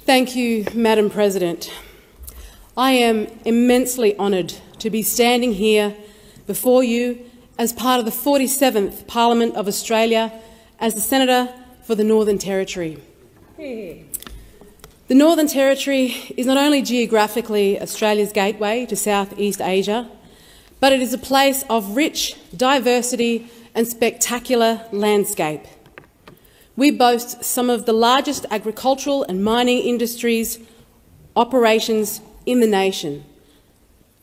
Thank you, Madam President. I am immensely honoured to be standing here before you as part of the 47th Parliament of Australia as the Senator for the Northern Territory. The Northern Territory is not only geographically Australia's gateway to Southeast Asia, but it is a place of rich diversity and spectacular landscape. We boast some of the largest agricultural and mining industries operations in the nation,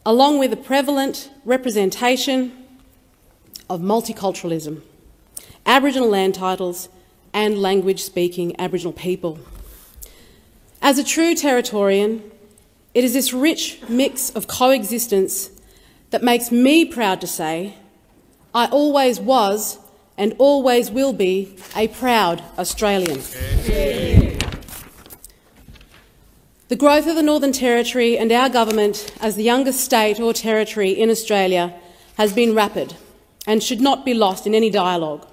along with a prevalent representation of multiculturalism, Aboriginal land titles and language-speaking Aboriginal people. As a true Territorian, it is this rich mix of coexistence that makes me proud to say I always was and always will be a proud Australian. The growth of the Northern Territory and our government as the youngest state or territory in Australia has been rapid and should not be lost in any dialogue.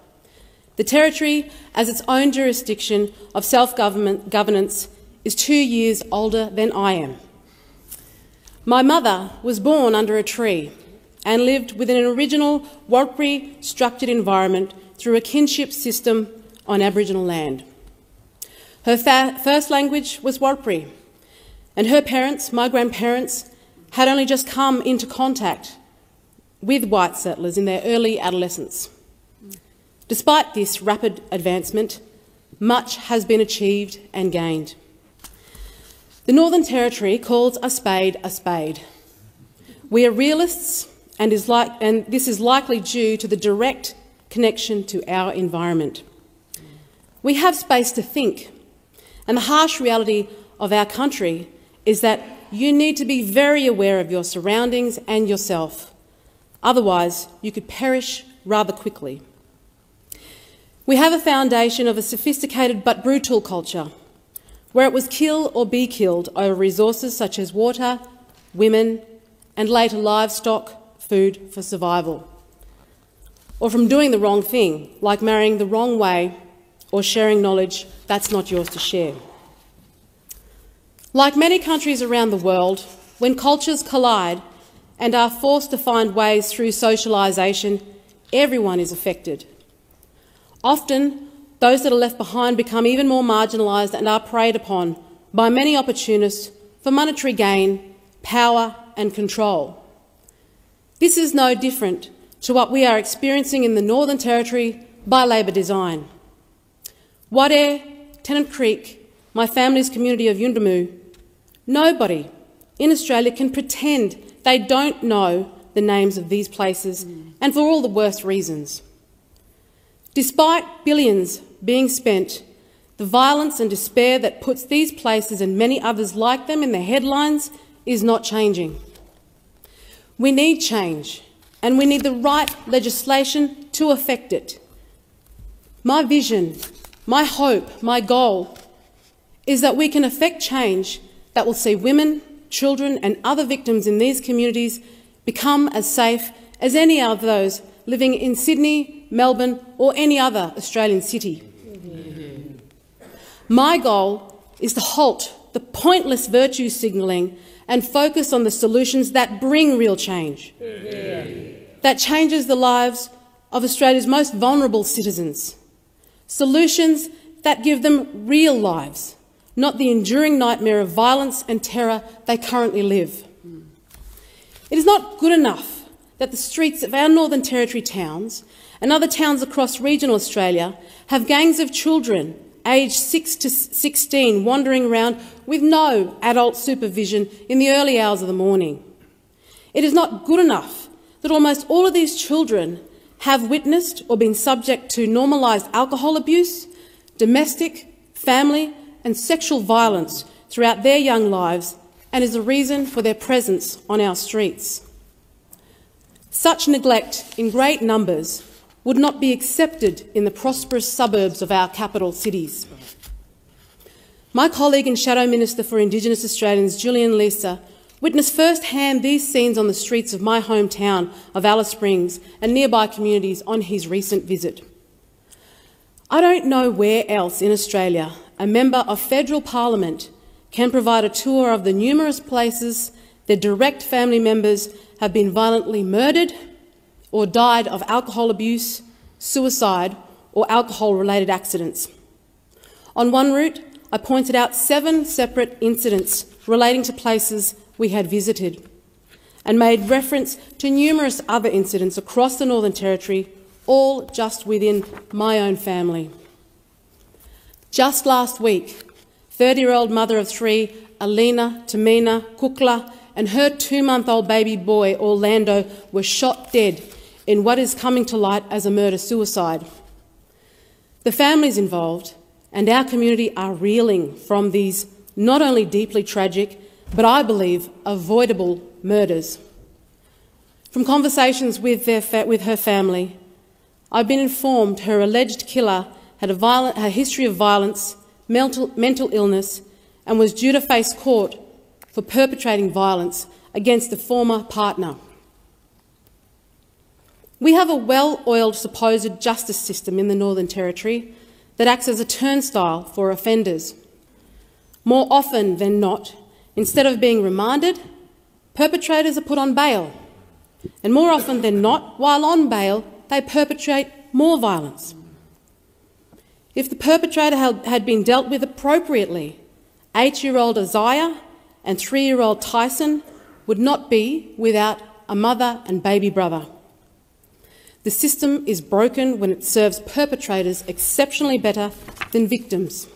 The Territory, as its own jurisdiction of self-governance, is 2 years older than I am. My mother was born under a tree and lived within an original Warlpiri structured environment through a kinship system on Aboriginal land. Her first language was Warlpiri, and her parents, my grandparents, had only just come into contact with white settlers in their early adolescence. Despite this rapid advancement, much has been achieved and gained. The Northern Territory calls a spade a spade. We are realists, and this is likely due to the direct connection to our environment. We have space to think, and the harsh reality of our country is that you need to be very aware of your surroundings and yourself. Otherwise, you could perish rather quickly. We have a foundation of a sophisticated but brutal culture, where it was kill or be killed over resources such as water, women, and later livestock, food for survival, or from doing the wrong thing, like marrying the wrong way or sharing knowledge that's not yours to share. Like many countries around the world, when cultures collide and are forced to find ways through socialisation, everyone is affected. Often, those that are left behind become even more marginalised and are preyed upon by many opportunists for monetary gain, power and control. This is no different to what we are experiencing in the Northern Territory by Labor design. Wadeye, Tennant Creek, my family's community of Yuendumu, nobody in Australia can pretend they don't know the names of these places, and for all the worst reasons. Despite billions being spent, the violence and despair that puts these places and many others like them in the headlines is not changing. We need change, and we need the right legislation to effect it. My vision, my hope, my goal is that we can effect change that will see women, children and other victims in these communities become as safe as any of those living in Sydney, Melbourne or any other Australian city. My goal is to halt the pointless virtue signalling and focus on the solutions that bring real change, that changes the lives of Australia's most vulnerable citizens, solutions that give them real lives, not the enduring nightmare of violence and terror they currently live. It is not good enough that the streets of our Northern Territory towns and other towns across regional Australia have gangs of children aged 6 to 16 wandering around with no adult supervision in the early hours of the morning. It is not good enough that almost all of these children have witnessed or been subject to normalised alcohol abuse, domestic, family and sexual violence throughout their young lives and is a reason for their presence on our streets. Such neglect in great numbers would not be accepted in the prosperous suburbs of our capital cities. My colleague and Shadow Minister for Indigenous Australians, Julian Leeser, witnessed firsthand these scenes on the streets of my hometown of Alice Springs and nearby communities on his recent visit. I don't know where else in Australia a member of federal parliament can provide a tour of the numerous places their direct family members have been violently murdered or died of alcohol abuse, suicide, or alcohol-related accidents. On one route, I pointed out 7 separate incidents relating to places we had visited and made reference to numerous other incidents across the Northern Territory, all just within my own family. Just last week, 30-year-old mother of 3, Alina, Tamina, Kukla, and her 2-month-old baby boy, Orlando, were shot dead in what is coming to light as a murder-suicide. The families involved and our community are reeling from these not only deeply tragic, but I believe avoidable murders. From conversations with her family, I've been informed her alleged killer had a history of violence, mental illness, and was due to face court for perpetrating violence against a former partner. We have a well-oiled supposed justice system in the Northern Territory that acts as a turnstile for offenders. More often than not, instead of being remanded, perpetrators are put on bail. And more often than not, while on bail, they perpetrate more violence. If the perpetrator had been dealt with appropriately, 8-year-old Isaiah and 3-year-old Tyson would not be without a mother and baby brother. The system is broken when it serves perpetrators exceptionally better than victims.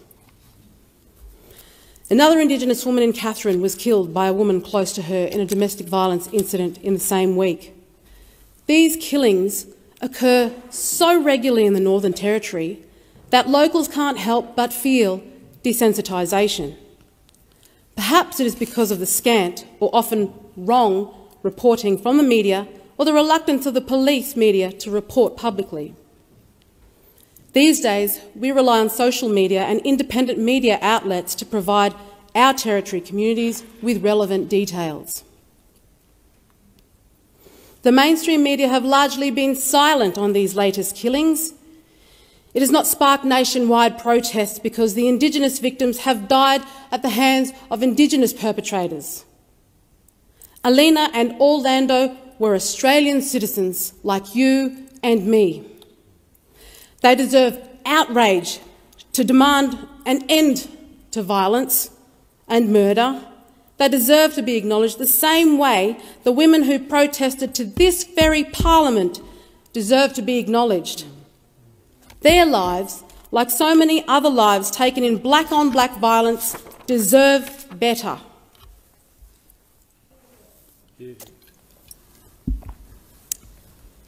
Another Indigenous woman in Katherine was killed by a woman close to her in a domestic violence incident in the same week. These killings occur so regularly in the Northern Territory that locals can't help but feel desensitisation. Perhaps it is because of the scant or often wrong reporting from the media or the reluctance of the police media to report publicly. These days, we rely on social media and independent media outlets to provide our Territory communities with relevant details. The mainstream media have largely been silent on these latest killings. It has not sparked nationwide protests because the Indigenous victims have died at the hands of Indigenous perpetrators. Alina and Orlando were Australian citizens like you and me. They deserve outrage to demand an end to violence and murder. They deserve to be acknowledged the same way the women who protested to this very parliament deserve to be acknowledged. Their lives, like so many other lives taken in black-on-black violence, deserve better.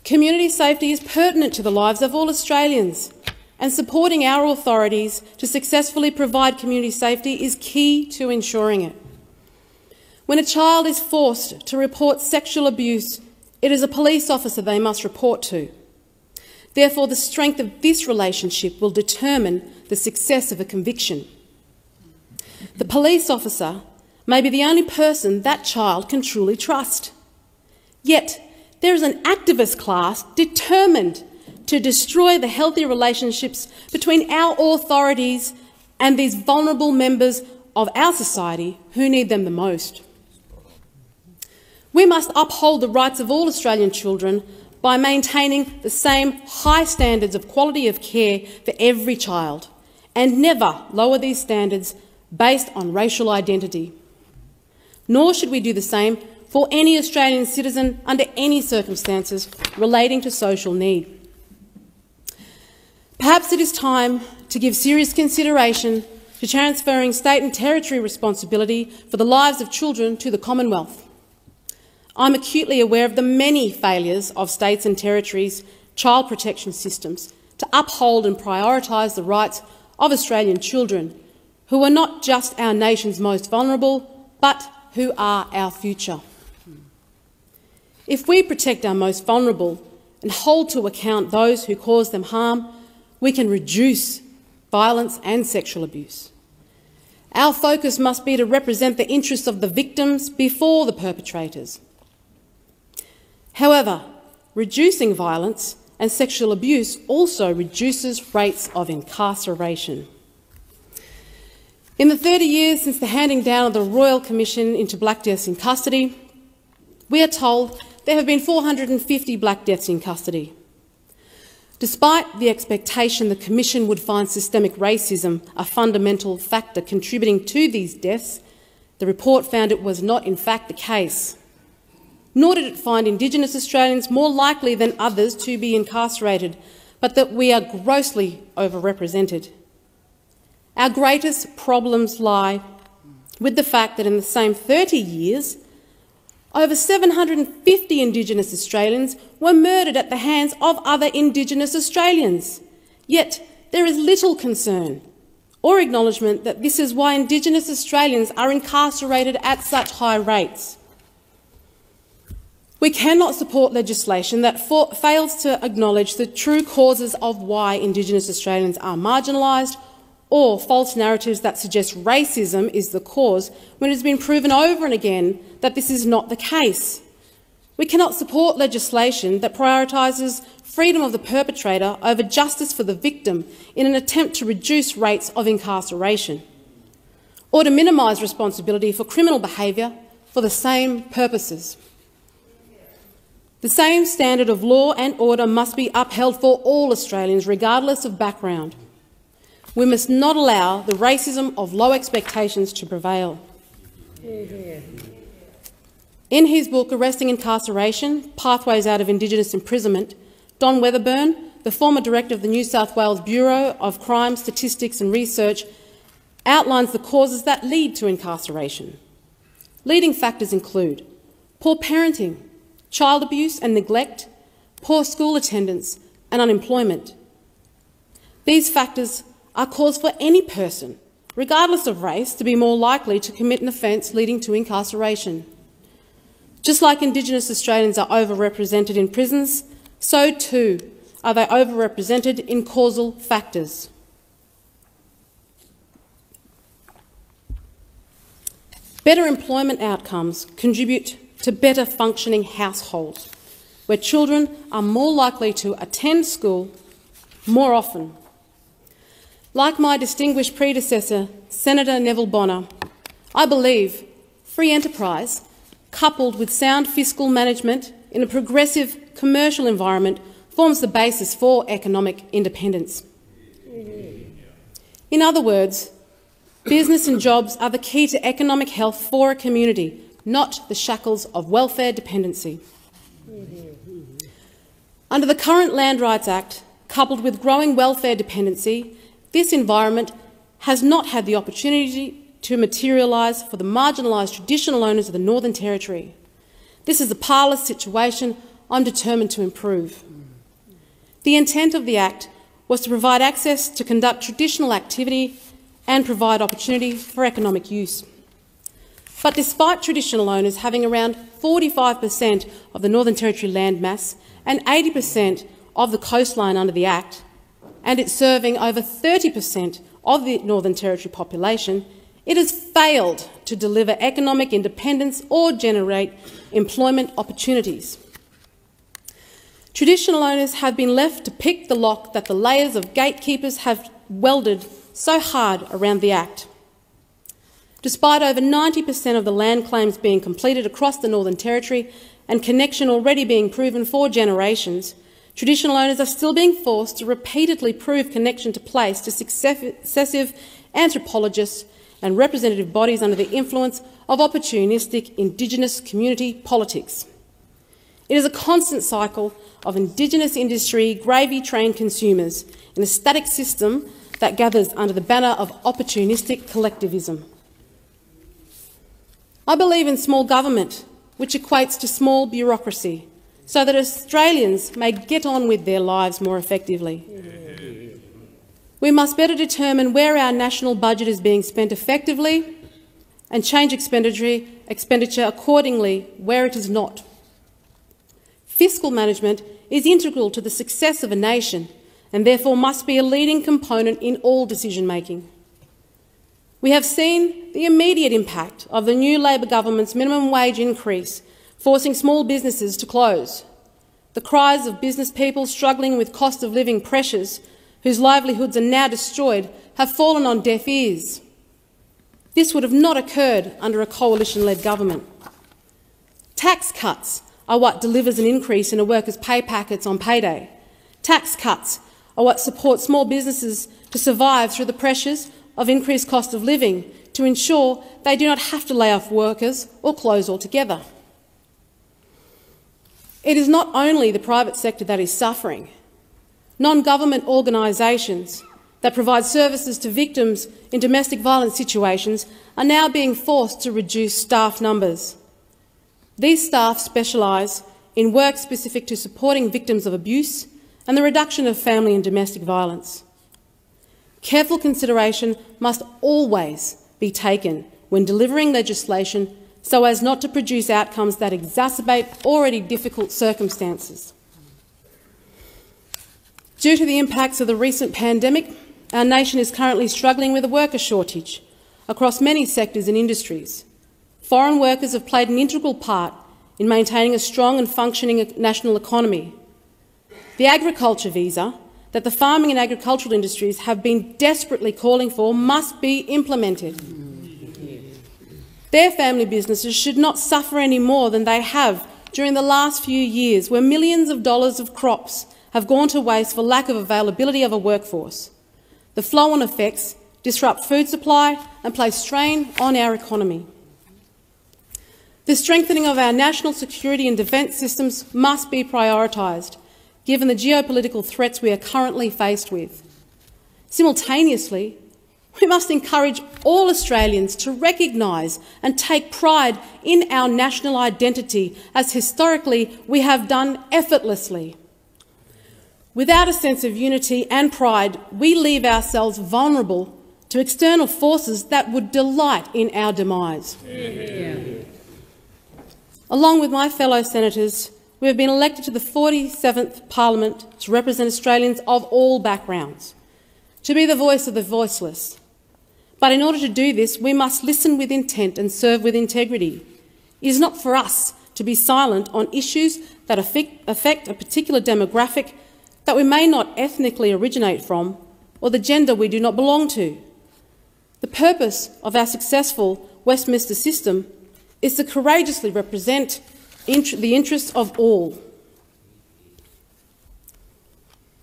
Community safety is pertinent to the lives of all Australians, and supporting our authorities to successfully provide community safety is key to ensuring it. When a child is forced to report sexual abuse, it is a police officer they must report to. Therefore, the strength of this relationship will determine the success of a conviction. The police officer may be the only person that child can truly trust. Yet, there is an activist class determined to destroy the healthy relationships between our authorities and these vulnerable members of our society who need them the most. We must uphold the rights of all Australian children by maintaining the same high standards of quality of care for every child, and never lower these standards based on racial identity. Nor should we do the same for any Australian citizen under any circumstances relating to social need. Perhaps it is time to give serious consideration to transferring state and territory responsibility for the lives of children to the Commonwealth. I'm acutely aware of the many failures of states and territories' child protection systems to uphold and prioritise the rights of Australian children, who are not just our nation's most vulnerable, but who are our future. If we protect our most vulnerable and hold to account those who cause them harm, we can reduce violence and sexual abuse. Our focus must be to represent the interests of the victims before the perpetrators. However, reducing violence and sexual abuse also reduces rates of incarceration. In the 30 years since the handing down of the Royal Commission into black deaths in custody, we are told there have been 450 black deaths in custody. Despite the expectation the Commission would find systemic racism a fundamental factor contributing to these deaths, the report found it was not in fact the case. Nor did it find Indigenous Australians more likely than others to be incarcerated, but that we are grossly overrepresented. Our greatest problems lie with the fact that in the same 30 years, over 750 Indigenous Australians were murdered at the hands of other Indigenous Australians. Yet there is little concern or acknowledgement that this is why Indigenous Australians are incarcerated at such high rates. We cannot support legislation that fails to acknowledge the true causes of why Indigenous Australians are marginalised, or false narratives that suggest racism is the cause when it has been proven over and again that this is not the case. We cannot support legislation that prioritises freedom of the perpetrator over justice for the victim in an attempt to reduce rates of incarceration, or to minimise responsibility for criminal behaviour for the same purposes. The same standard of law and order must be upheld for all Australians, regardless of background. We must not allow the racism of low expectations to prevail. In his book, Arresting Incarceration, Pathways Out of Indigenous Imprisonment, Don Weatherburn, the former director of the New South Wales Bureau of Crime, Statistics and Research, outlines the causes that lead to incarceration. Leading factors include poor parenting, child abuse and neglect, poor school attendance and unemployment. These factors are cause for any person, regardless of race, to be more likely to commit an offence leading to incarceration. Just like Indigenous Australians are overrepresented in prisons, so too are they overrepresented in causal factors. Better employment outcomes contribute to better functioning households, where children are more likely to attend school more often. Like my distinguished predecessor, Senator Neville Bonner, I believe free enterprise, coupled with sound fiscal management in a progressive commercial environment, forms the basis for economic independence. In other words, business and jobs are the key to economic health for a community, not the shackles of welfare dependency. Under the current Land Rights Act, coupled with growing welfare dependency, this environment has not had the opportunity to materialise for the marginalised traditional owners of the Northern Territory. This is a parlous situation I'm determined to improve. The intent of the Act was to provide access to conduct traditional activity and provide opportunity for economic use. But despite traditional owners having around 45% of the Northern Territory landmass and 80% of the coastline under the Act, and it serving over 30% of the Northern Territory population, it has failed to deliver economic independence or generate employment opportunities. Traditional owners have been left to pick the lock that the layers of gatekeepers have welded so hard around the Act. Despite over 90% of the land claims being completed across the Northern Territory and connection already being proven for generations, traditional owners are still being forced to repeatedly prove connection to place to successive anthropologists and representative bodies under the influence of opportunistic Indigenous community politics. It is a constant cycle of Indigenous industry gravy-trained consumers in a static system that gathers under the banner of opportunistic collectivism. I believe in small government, which equates to small bureaucracy, so that Australians may get on with their lives more effectively. We must better determine where our national budget is being spent effectively and change expenditure accordingly where it is not. Fiscal management is integral to the success of a nation and therefore must be a leading component in all decision-making. We have seen the immediate impact of the new Labor government's minimum wage increase, forcing small businesses to close. The cries of business people struggling with cost of living pressures, whose livelihoods are now destroyed, have fallen on deaf ears. This would have not occurred under a coalition-led government. Tax cuts are what delivers an increase in a worker's pay packets on payday. Tax cuts are what support small businesses to survive through the pressures of increased cost of living to ensure they do not have to lay off workers or close altogether. It is not only the private sector that is suffering. Non-government organisations that provide services to victims in domestic violence situations are now being forced to reduce staff numbers. These staff specialise in work specific to supporting victims of abuse and the reduction of family and domestic violence. Careful consideration must always be taken when delivering legislation so as not to produce outcomes that exacerbate already difficult circumstances. Due to the impacts of the recent pandemic, our nation is currently struggling with a worker shortage across many sectors and industries. Foreign workers have played an integral part in maintaining a strong and functioning national economy. The agriculture visa that the farming and agricultural industries have been desperately calling for must be implemented. Their family businesses should not suffer any more than they have during the last few years, where millions of dollars of crops have gone to waste for lack of availability of a workforce. The flow-on effects disrupt food supply and place strain on our economy. The strengthening of our national security and defence systems must be prioritised, given the geopolitical threats we are currently faced with. Simultaneously, we must encourage all Australians to recognise and take pride in our national identity, as historically we have done effortlessly. Without a sense of unity and pride, we leave ourselves vulnerable to external forces that would delight in our demise. Yeah. Along with my fellow senators, we have been elected to the 47th Parliament to represent Australians of all backgrounds, to be the voice of the voiceless. But in order to do this, we must listen with intent and serve with integrity. It is not for us to be silent on issues that affect a particular demographic that we may not ethnically originate from, or the gender we do not belong to. The purpose of our successful Westminster system is to courageously represent the interests of all.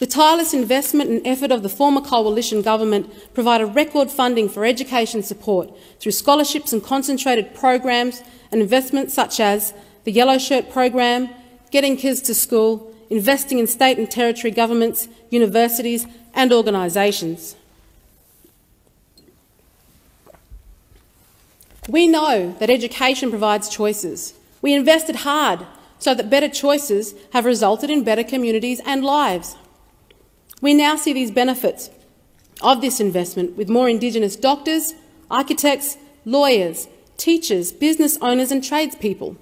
The tireless investment and effort of the former coalition government provided record funding for education support through scholarships and concentrated programs and investments such as the Yellow Shirt program, Getting Kids to School, investing in state and territory governments, universities and organisations. We know that education provides choices. We invested hard so that better choices have resulted in better communities and lives. We now see these benefits of this investment with more Indigenous doctors, architects, lawyers, teachers, business owners and tradespeople.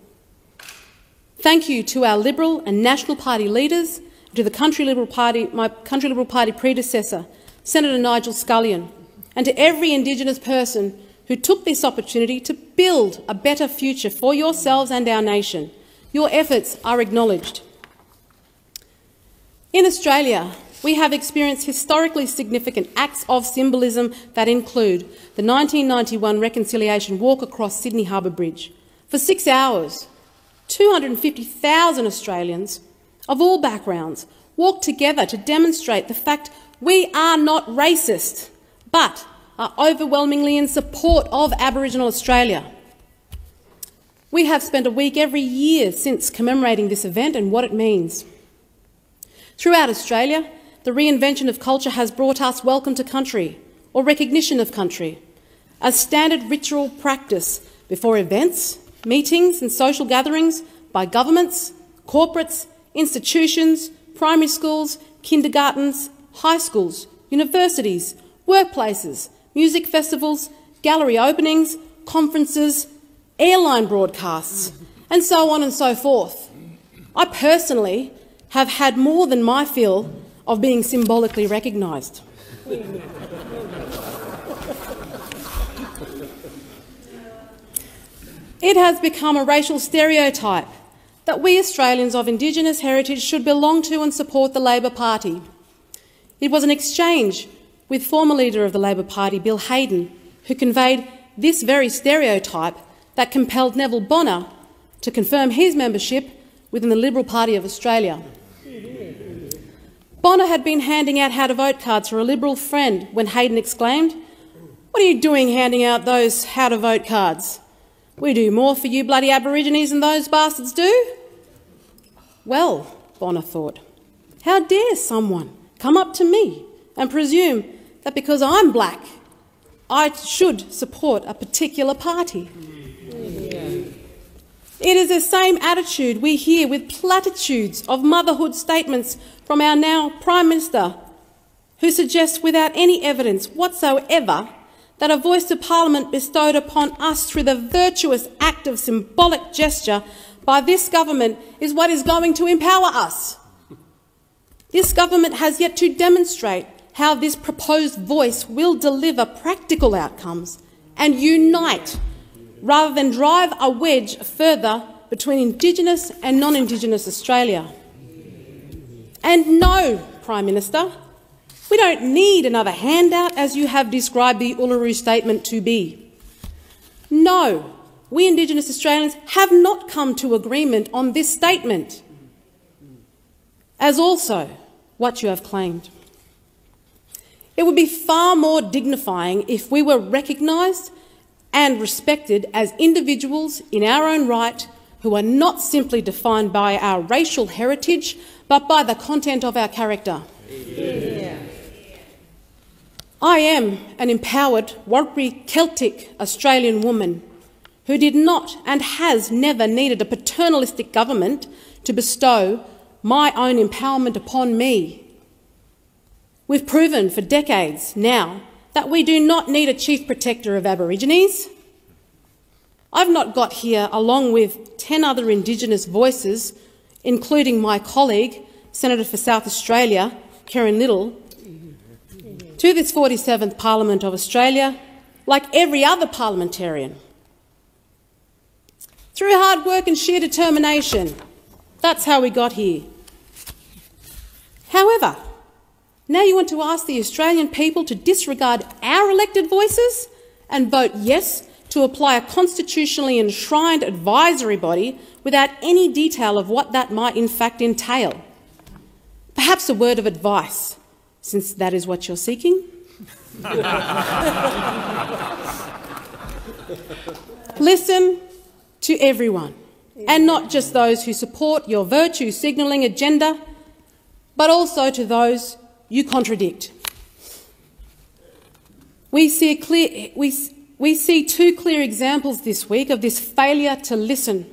Thank you to our Liberal and National Party leaders, to the my Country Liberal Party predecessor, Senator Nigel Scullion, and to every Indigenous person who took this opportunity to build a better future for yourselves and our nation. Your efforts are acknowledged. In Australia, we have experienced historically significant acts of symbolism that include the 1991 Reconciliation Walk across Sydney Harbour Bridge. For 6 hours, 250,000 Australians of all backgrounds walked together to demonstrate the fact we are not racist, but are overwhelmingly in support of Aboriginal Australia. We have spent a week every year since commemorating this event and what it means. Throughout Australia, the reinvention of culture has brought us welcome to country, or recognition of country, as standard ritual practice before events, meetings and social gatherings by governments, corporates, institutions, primary schools, kindergartens, high schools, universities, workplaces, music festivals, gallery openings, conferences, airline broadcasts, and so on and so forth. I personally have had more than my fill of being symbolically recognised. It has become a racial stereotype that we Australians of Indigenous heritage should belong to and support the Labor Party. It was an exchange with former leader of the Labor Party, Bill Hayden, who conveyed this very stereotype that compelled Neville Bonner to confirm his membership within the Liberal Party of Australia. Bonner had been handing out how-to-vote cards for a Liberal friend when Hayden exclaimed, "What are you doing handing out those how-to-vote cards? We do more for you bloody Aborigines than those bastards do." Well, Bonner thought, how dare someone come up to me and presume that because I'm black, I should support a particular party. It is the same attitude we hear with platitudes of motherhood statements from our now Prime Minister, who suggests without any evidence whatsoever that a voice to Parliament bestowed upon us through the virtuous act of symbolic gesture by this government is what is going to empower us. This government has yet to demonstrate how this proposed voice will deliver practical outcomes and unite rather than drive a wedge further between Indigenous and non-Indigenous Australia. And no, Prime Minister, we don't need another handout as you have described the Uluru Statement to be. No, we Indigenous Australians have not come to agreement on this statement, as also what you have claimed. It would be far more dignifying if we were recognised and respected as individuals in our own right who are not simply defined by our racial heritage but by the content of our character. Yeah. I am an empowered Warlpiri Celtic Australian woman who did not and has never needed a paternalistic government to bestow my own empowerment upon me. We've proven for decades now that we do not need a chief protector of Aborigines. I've not got here along with 10 other Indigenous voices, including my colleague, Senator for South Australia, Karen Little, to this 47th Parliament of Australia like every other parliamentarian. Through hard work and sheer determination. That's how we got here. However, now you want to ask the Australian people to disregard our elected voices and vote yes to apply a constitutionally enshrined advisory body without any detail of what that might in fact entail. Perhaps a word of advice, since that is what you're seeking. Listen to everyone, and not just those who support your virtue signalling agenda, but also to those you contradict. We see two clear examples this week of this failure to listen.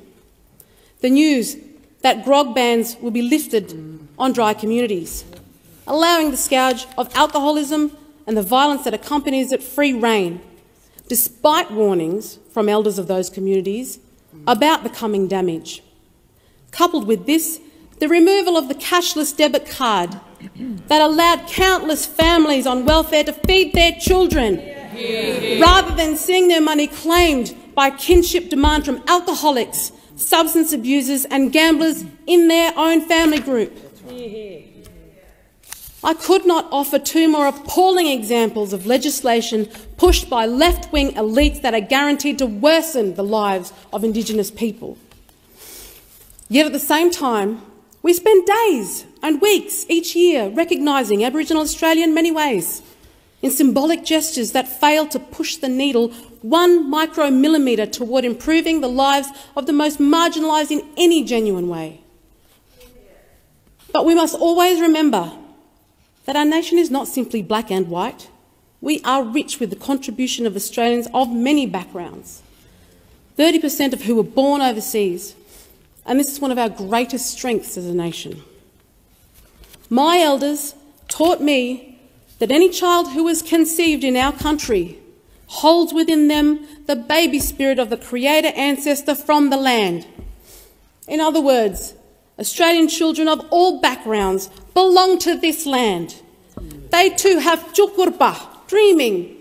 The news that grog bans will be lifted on dry communities, allowing the scourge of alcoholism and the violence that accompanies it free rein, despite warnings from elders of those communities about the coming damage. Coupled with this, the removal of the cashless debit card that allowed countless families on welfare to feed their children, rather than seeing their money claimed by kinship demand from alcoholics, substance abusers and gamblers in their own family group. I could not offer two more appalling examples of legislation pushed by left-wing elites that are guaranteed to worsen the lives of Indigenous people. Yet at the same time, we spend days and weeks each year recognising Aboriginal Australia in many ways, in symbolic gestures that fail to push the needle 1 micromillimetre toward improving the lives of the most marginalised in any genuine way. But we must always remember that our nation is not simply black and white. We are rich with the contribution of Australians of many backgrounds, 30% of who were born overseas, and this is one of our greatest strengths as a nation. My elders taught me that any child who is conceived in our country holds within them the baby spirit of the Creator ancestor from the land. In other words, Australian children of all backgrounds belong to this land. They too have chukurpa, dreaming,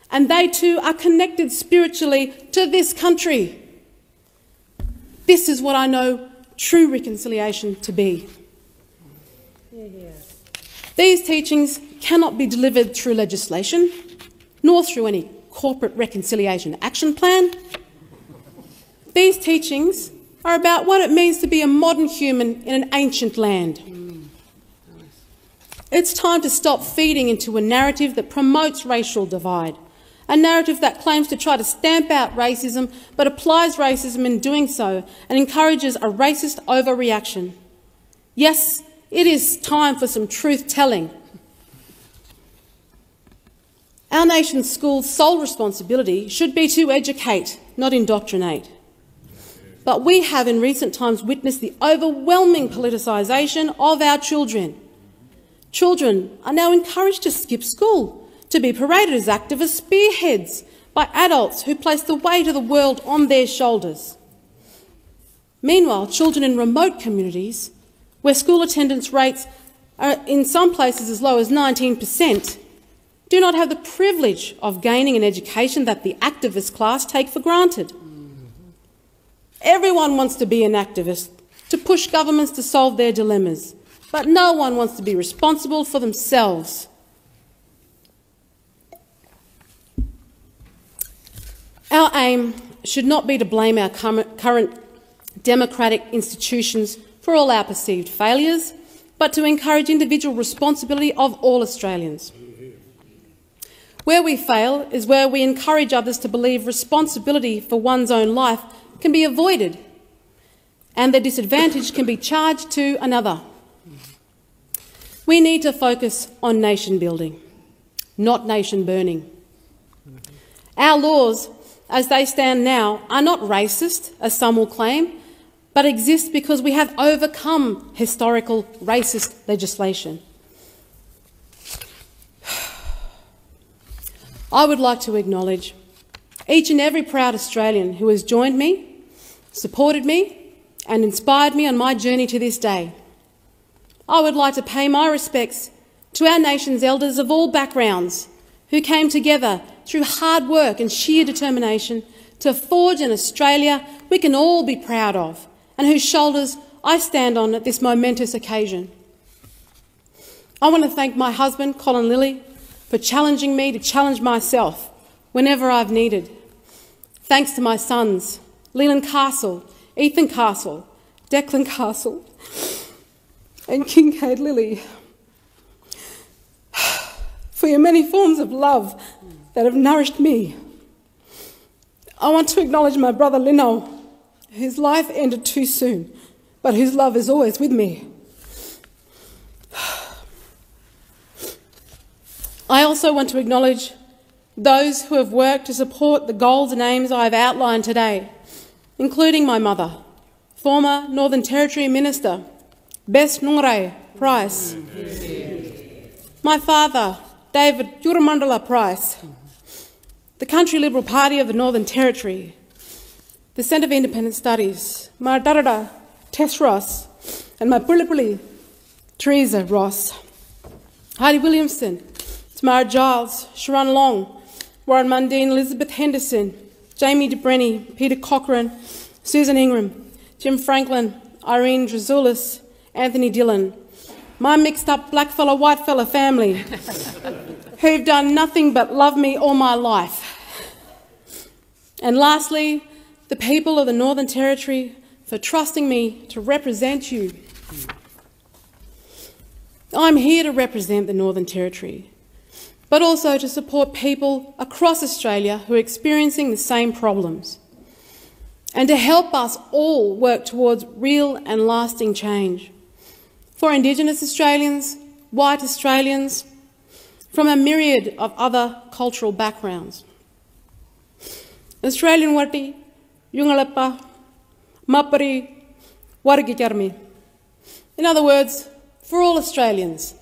and they too are connected spiritually to this country. This is what I know true reconciliation to be. These teachings cannot be delivered through legislation, nor through any Corporate Reconciliation Action Plan. These teachings are about what it means to be a modern human in an ancient land. It's time to stop feeding into a narrative that promotes racial divide, a narrative that claims to try to stamp out racism but applies racism in doing so and encourages a racist overreaction. Yes, it is time for some truth-telling. Our nation's schools' sole responsibility should be to educate, not indoctrinate. But we have in recent times witnessed the overwhelming politicisation of our children. Children are now encouraged to skip school, to be paraded as activist spearheads by adults who place the weight of the world on their shoulders. Meanwhile, children in remote communities, where school attendance rates are in some places as low as 19%, do not have the privilege of gaining an education that the activist class take for granted. Everyone wants to be an activist, to push governments to solve their dilemmas, but no one wants to be responsible for themselves. Our aim should not be to blame our current democratic institutions for all our perceived failures, but to encourage individual responsibility of all Australians. Where we fail is where we encourage others to believe responsibility for one's own life can be avoided and their disadvantage can be charged to another. We need to focus on nation building, not nation burning. Our laws, as they stand now, are not racist, as some will claim, but exist because we have overcome historical racist legislation. I would like to acknowledge each and every proud Australian who has joined me, supported me and inspired me on my journey to this day. I would like to pay my respects to our nation's elders of all backgrounds who came together through hard work and sheer determination to forge an Australia we can all be proud of and whose shoulders I stand on at this momentous occasion. I want to thank my husband, Colin Lilly, for challenging me to challenge myself whenever I've needed. Thanks to my sons, Leland Castle, Ethan Castle, Declan Castle and Kincaid Lilly, for your many forms of love that have nourished me. I want to acknowledge my brother Lino, whose life ended too soon, but whose love is always with me. I also want to acknowledge those who have worked to support the goals and aims I have outlined today, including my mother, former Northern Territory Minister, Bess Nungray Price, my father, David Yuramandala Price, the Country Liberal Party of the Northern Territory, the Centre for Independent Studies, my Darada Tess Ross, and my Pulipuli Teresa Ross, Heidi Williamson, Tamara Giles, Sharon Long, Warren Mundine, Elizabeth Henderson, Jamie DeBrenny, Peter Cochrane, Susan Ingram, Jim Franklin, Irene Drazoulis, Anthony Dillon, my mixed-up blackfella, whitefella family, who've done nothing but love me all my life. And lastly, the people of the Northern Territory for trusting me to represent you. I'm here to represent the Northern Territory, but also to support people across Australia who are experiencing the same problems, and to help us all work towards real and lasting change for Indigenous Australians, white Australians, from a myriad of other cultural backgrounds. Australian Wati, Yungalapa, Mapari, Waragikarmi. In other words, for all Australians.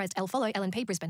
Authorised L follow LNP Brisbane.